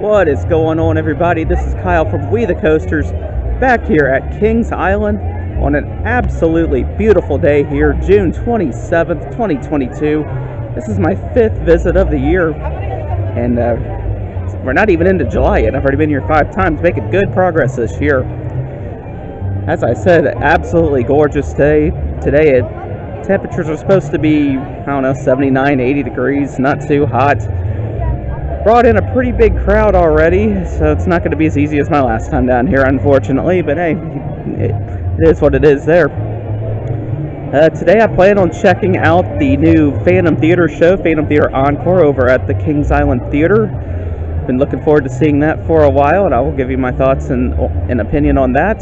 What is going on, everybody? This is Kyle from We the Coasters, back here at Kings Island on an absolutely beautiful day here, June 27th, 2022. This is my 5th visit of the year, and we're not even into July yet. I've already been here 5 times, making good progress this year. As I said, absolutely gorgeous day today. Temperatures are supposed to be, I don't know, 79, 80 degrees, not too hot. Brought in a pretty big crowd already, so it's not going to be as easy as my last time down here, unfortunately, but hey, it is what it is there. Today I plan on checking out the new Phantom Theater show, Phantom Theater Encore, over at the Kings Island Theater. Been looking forward to seeing that for a while, and I will give you my thoughts and opinion on that.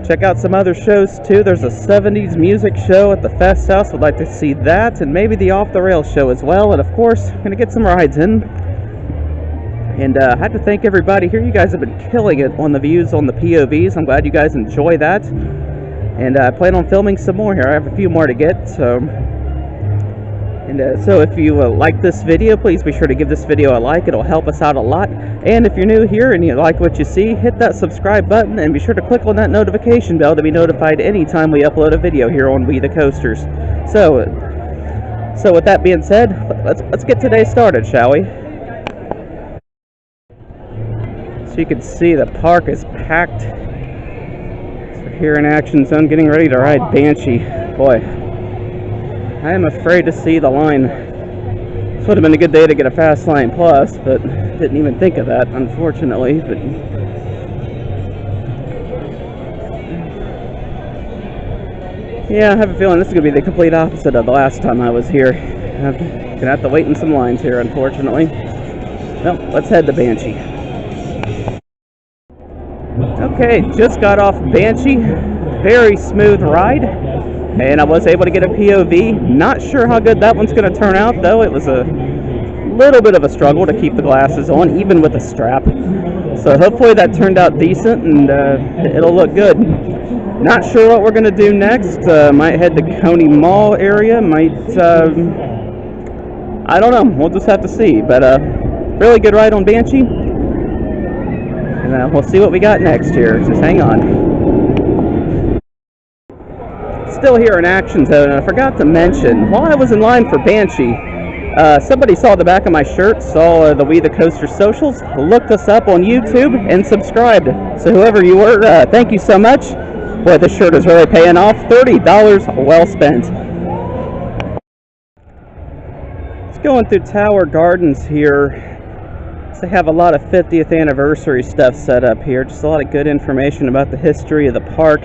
Check out some other shows too. There's a 70s music show at the Fest House. Would like to see that, and maybe the Off the Rails show as well. And of course, I'm gonna get some rides in. And I have to thank everybody here. You guys have been killing it on the views on the POVs. I'm glad you guys enjoy that. And I plan on filming some more here. I have a few more to get. So if you like this video, please be sure to give this video a like. It'll help us out a lot. And if you're new here and you like what you see, hit that subscribe button and be sure to click on that notification bell to be notified anytime we upload a video here on We the Coasters. So with that being said, let's get today started, shall we? So you can see the park is packed. So we're here in Action Zone getting ready to ride Banshee. Boy, I am afraid to see the line. This would have been a good day to get a Fast Line Plus, but didn't even think of that, unfortunately. But yeah, I have a feeling this is going to be the complete opposite of the last time I was here. I'm going to have to wait in some lines here, unfortunately. Well, let's head to Banshee. Okay, just got off Banshee. Very smooth ride. And I was able to get a POV. Not sure how good that one's going to turn out, though. It was a little bit of a struggle to keep the glasses on, even with a strap. So hopefully that turned out decent, and it'll look good. Not sure what we're going to do next. Might head to Coney Mall area. Might, I don't know. We'll just have to see. But really good ride on Banshee. And we'll see what we got next here. Just hang on. Still here in Action Zone, and I forgot to mention, while I was in line for Banshee, somebody saw the back of my shirt, saw the We the Coaster socials, looked us up on YouTube, and subscribed. So whoever you were, thank you so much. Boy, this shirt is really paying off. $30 well spent. It's going through Tower Gardens here. They have a lot of 50th anniversary stuff set up here. Just a lot of good information about the history of the park.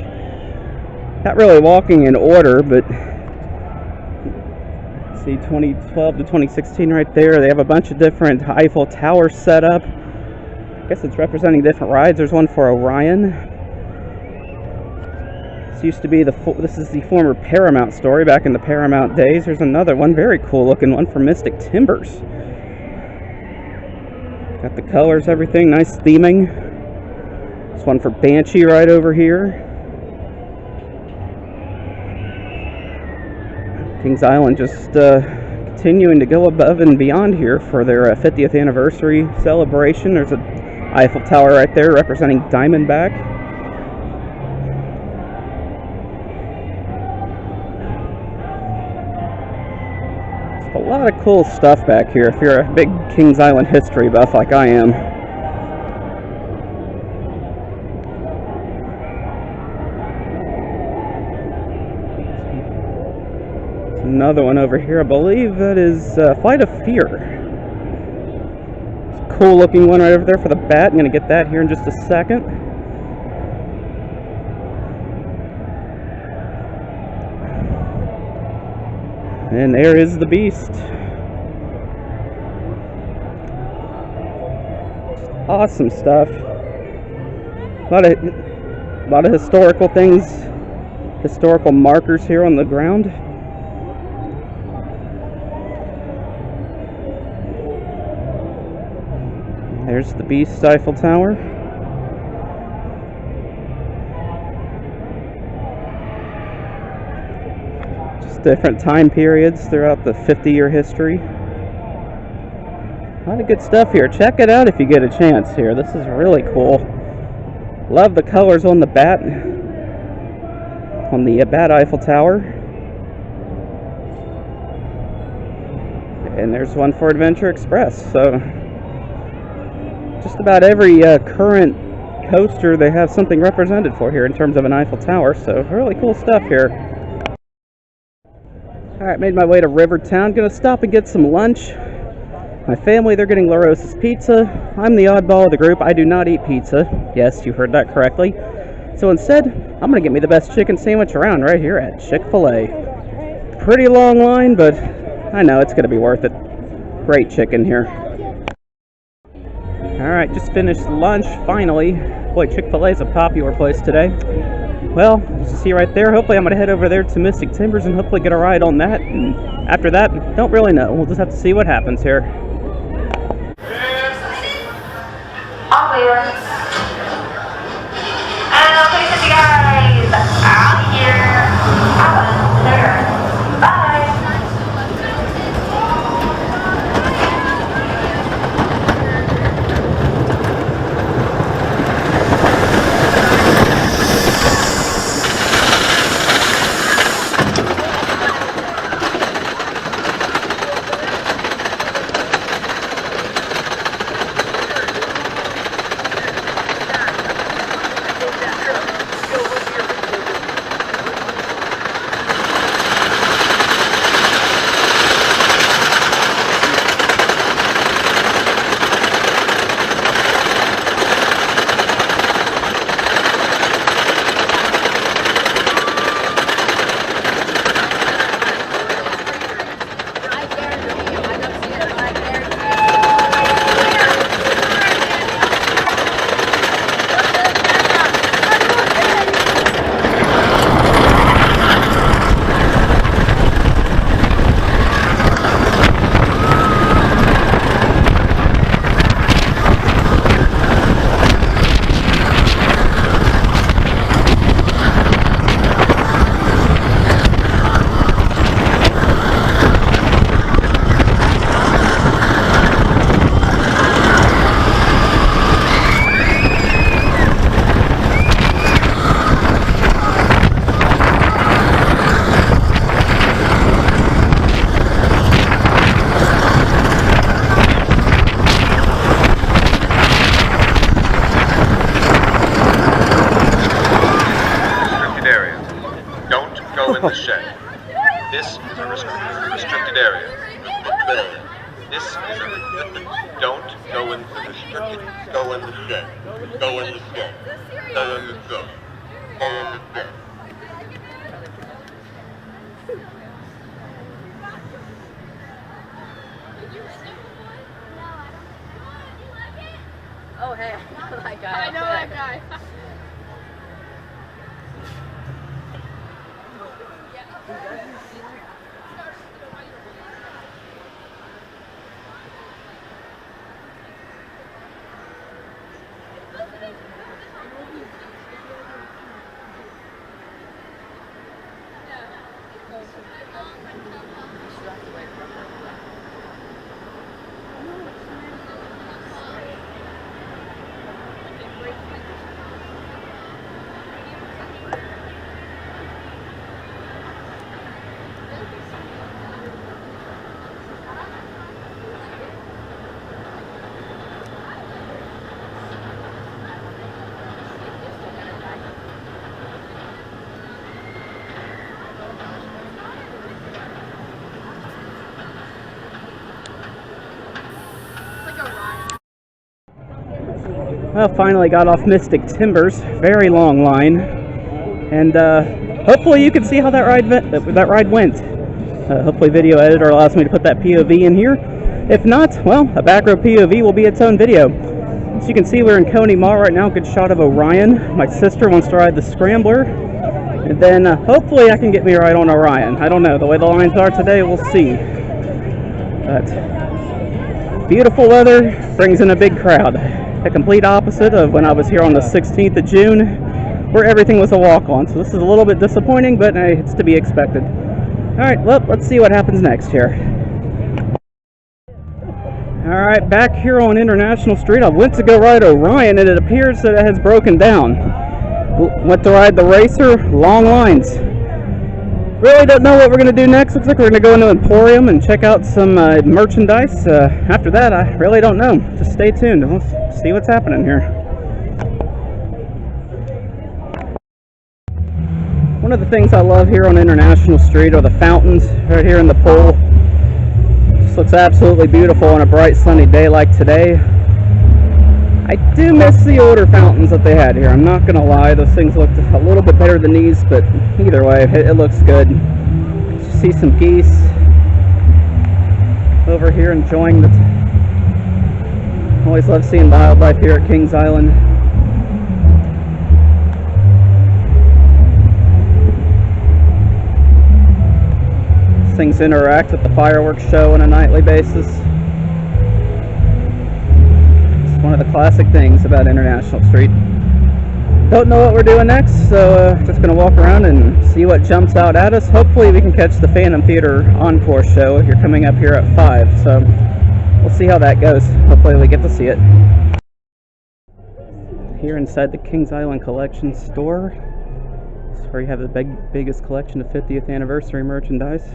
Not really walking in order, but see 2012 to 2016 right there. They have a bunch of different Eiffel Towers set up. I guess it's representing different rides. There's one for Orion. This used to be this is the former Paramount story back in the Paramount days. There's another one, very cool looking one for Mystic Timbers. Got the colors, everything, nice theming. This one for Banshee right over here. Kings Island just continuing to go above and beyond here for their 50th anniversary celebration. There's an Eiffel Tower right there representing Diamondback. Just a lot of cool stuff back here if you're a big Kings Island history buff like I am. Another one over here, I believe that is Flight of Fear. It's a cool looking one right over there for the bat. I'm going to get that here in just a second. And there is the Beast. Awesome stuff. A lot of historical things, historical markers here on the ground. There's the Beast Eiffel Tower. Just different time periods throughout the 50-year history. A lot of good stuff here. Check it out if you get a chance here. This is really cool. Love the colors on the bat Eiffel Tower. And there's one for Adventure Express. So just about every current coaster they have something represented for here in terms of an Eiffel Tower. So really cool stuff here. Alright, made my way to Rivertown. Gonna stop and get some lunch. My family, they're getting La Rosa's pizza. I'm the oddball of the group. I do not eat pizza. Yes, you heard that correctly. So instead, I'm going to get me the best chicken sandwich around right here at ChickFilA. Pretty long line, but I know it's going to be worth it. Great chicken here. Alright, just finished lunch, finally. Boy, ChickFilA is a popular place today. Well, as you see right there, hopefully I'm going to head over there to Mystic Timbers and hopefully get a ride on that. And after that, don't really know. We'll just have to see what happens here. And I'll place you guys out here. Bye. in the shed. This is a restricted area. This is a don't go in the restricted. Go in the shed. Go in the shed. Go in the shed. Go in the shed. Oh, hey, I know that guy. I know that guy. Well, finally got off Mystic Timbers. Very long line, and hopefully you can see how that ride went. Hopefully Video Editor allows me to put that POV in here. If not, well, a back row POV will be its own video. As you can see, we're in Coney Mall right now. Good shot of Orion. My sister wants to ride the Scrambler, and then hopefully I can get me a ride on Orion. I don't know. The way the lines are today, we'll see. But beautiful weather brings in a big crowd. The complete opposite of when I was here on the 16th of June, where everything was a walk-on. So this is a little bit disappointing, but it's to be expected. All right, well, let's see what happens next here. Alright, back here on International Street. I went to go ride Orion and it appears that it has broken down. Went to ride the Racer, long lines. Really don't know what we're going to do next. Looks like we're going to go into Emporium and check out some merchandise. After that, I really don't know. Just stay tuned. Let's see what's happening here. One of the things I love here on International Street are the fountains right here in the pool. This looks absolutely beautiful on a bright sunny day like today. I do miss the older fountains that they had here. I'm not going to lie, those things looked a little bit better than these, but either way, it looks good. See some geese over here enjoying the... Always love seeing wildlife here at Kings Island. These things interact with the fireworks show on a nightly basis. One of the classic things about International Street. Don't know what we're doing next, so just going to walk around and see what jumps out at us. Hopefully we can catch the Phantom Theater Encore show if you're coming up here at 5, so we'll see how that goes. Hopefully we get to see it. Here inside the Kings Island Collection store, that's where you have the biggest collection of 50th anniversary merchandise.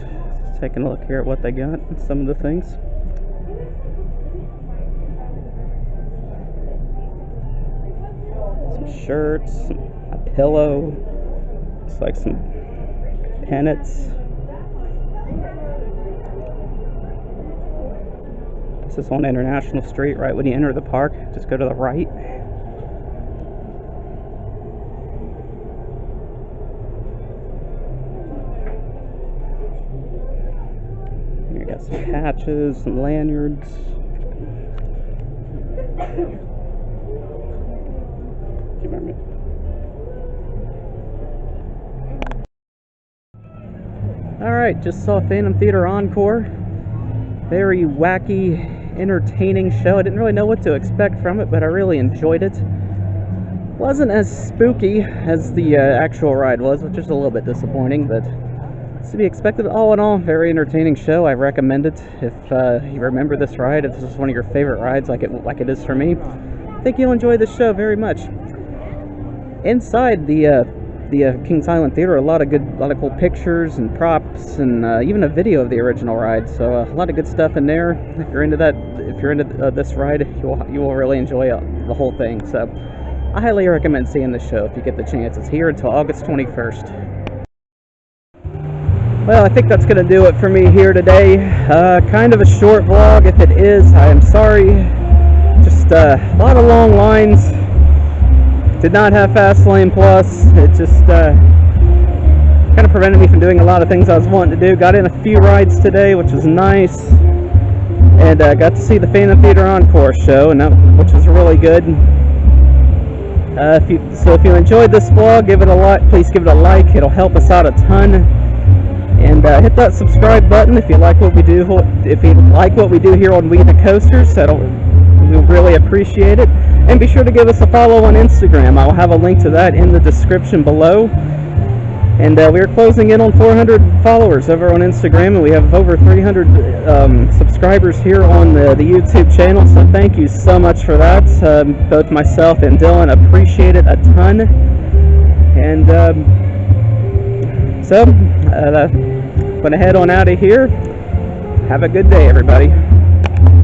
Just taking a look here at what they got and some of the things. Shirts, a pillow, looks like some pennants. This is on International Street, right when you enter the park. Just go to the right. Here you got some patches, some lanyards. Alright, just saw Phantom Theater Encore. Very wacky, entertaining show. I didn't really know what to expect from it, but I really enjoyed it. Wasn't as spooky as the actual ride was, which is a little bit disappointing, but it's to be expected. All in all, very entertaining show. I recommend it if you remember this ride. If this is one of your favorite rides, like it is for me, I think you'll enjoy this show very much. Inside the Kings Island Theater, a lot of cool pictures and props, and even a video of the original ride. So a lot of good stuff in there. If you're into that, this ride, you will really enjoy the whole thing. So I highly recommend seeing this show if you get the chance. It's here until August 21st. Well, I think that's going to do it for me here today. Kind of a short vlog. If it is, I am sorry. Just a lot of long lines. Did not have Fast Lane Plus. It just kind of prevented me from doing a lot of things I was wanting to do. Got in a few rides today, which was nice, and got to see the Phantom Theater Encore show, which was really good. If you enjoyed this vlog, give it a like. Please give it a like. It'll help us out a ton. And hit that subscribe button if you like what we do. If you like what we do here on We the Coasters, we'll really appreciate it. And be sure to give us a follow on Instagram. I'll have a link to that in the description below. And we're closing in on 400 followers over on Instagram, and we have over 300 subscribers here on the YouTube channel. So thank you so much for that. Both myself and Dylan appreciate it a ton. And so I'm going to head on out of here. Have a good day, everybody.